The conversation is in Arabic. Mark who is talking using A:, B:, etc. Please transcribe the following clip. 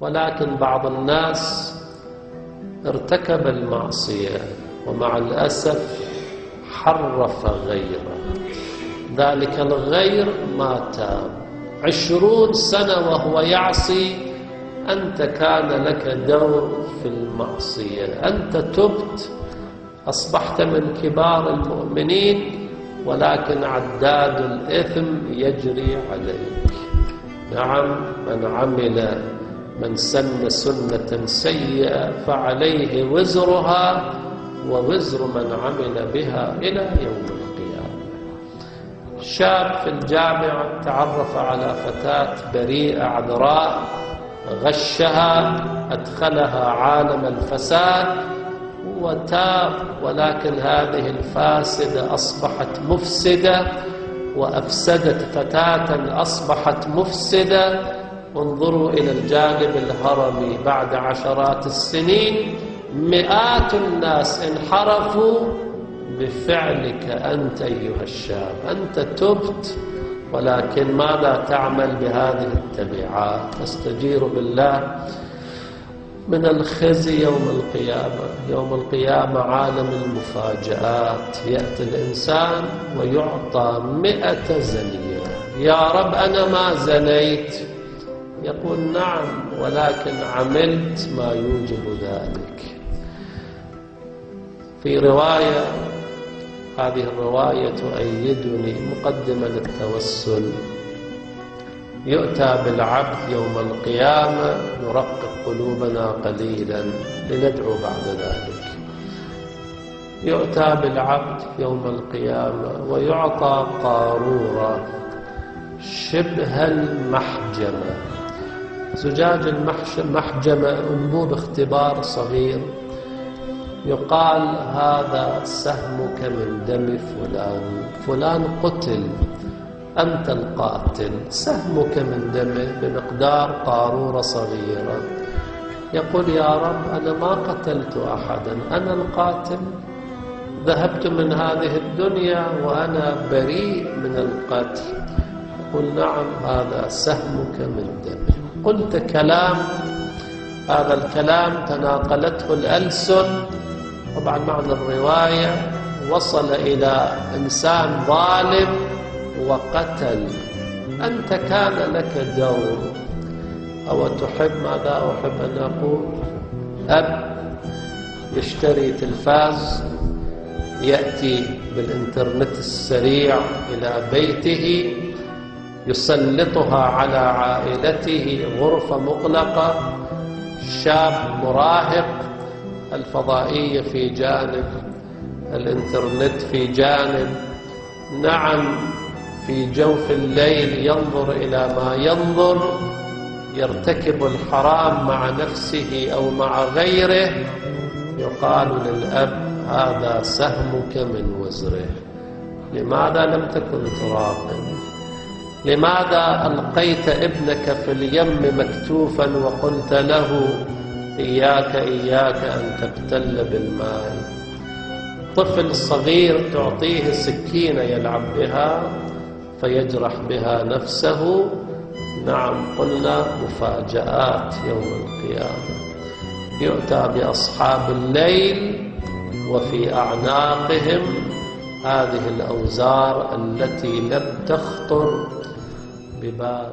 A: ولكن بعض الناس ارتكب المعصية ومع الأسف حرف غيره، ذلك الغير ما تاب 20 سنة وهو يعصي، أنت كان لك دور في المعصية، أنت تبت أصبحت من كبار المؤمنين، ولكن عداد الإثم يجري عليك. نعم، من سن سنة سيئة فعليه وزرها ووزر من عمل بها إلى يوم القيامة. شاب في الجامعة تعرف على فتاة بريئة عذراء، غشها، أدخلها عالم الفساد وتاب، ولكن هذه الفاسدة أصبحت مفسدة وأفسدت فتاة أصبحت مفسدة. انظروا إلى الجانب الهرمي، بعد عشرات السنين مئات الناس انحرفوا بفعلك أنت أيها الشاب. أنت تبت، ولكن ماذا تعمل بهذه التبعات؟ تستجير بالله من الخزي يوم القيامة. يوم القيامة عالم المفاجآت، يأتي الإنسان ويعطى 100 زنية. يا رب أنا ما زنيت، يقول نعم، ولكن عملت ما يوجب ذلك. في رواية، هذه الرواية تؤيدني مقدمة للتوسل، يؤتى بالعبد يوم القيامة، نرقق قلوبنا قليلا لندعو بعد ذلك. يؤتى بالعبد يوم القيامة ويعطى قارورة شبه المحجمة، زجاج المحجمة أنبوب اختبار صغير، يقال هذا سهمك من دم فلان، فلان قتل، أنت القاتل، سهمك من دمه بمقدار قارورة صغيرة. يقول يا رب أنا ما قتلت أحدا، أنا القاتل، ذهبت من هذه الدنيا وأنا بريء من القتل. يقول نعم، هذا سهمك من دمه. قلت كلام، هذا الكلام تناقلته الألسن، طبعا معنى الرواية وصل إلى إنسان ظالم وقتل، أنت كان لك دور. أو تحب ماذا أحب أن أقول؟ أب يشتري تلفاز، يأتي بالإنترنت السريع إلى بيته، يسلطها على عائلته، غرفة مغلقة، شاب مراهق، الفضائية في جانب، الإنترنت في جانب، نعم في جوف الليل ينظر إلى ما ينظر، يرتكب الحرام مع نفسه أو مع غيره. يقال للأب هذا سهمك من وزره. لماذا لم تكن تراقب؟ لماذا ألقيت ابنك في اليم مكتوفا وقلت له إياك أن تبتل بالماء؟ طفل صغير تعطيه سكينة يلعب بها فيجرح بها نفسه. نعم، قلنا مفاجآت يوم القيامة. يؤتى بأصحاب الليل وفي أعناقهم هذه الأوزار التي لم تخطر ببال.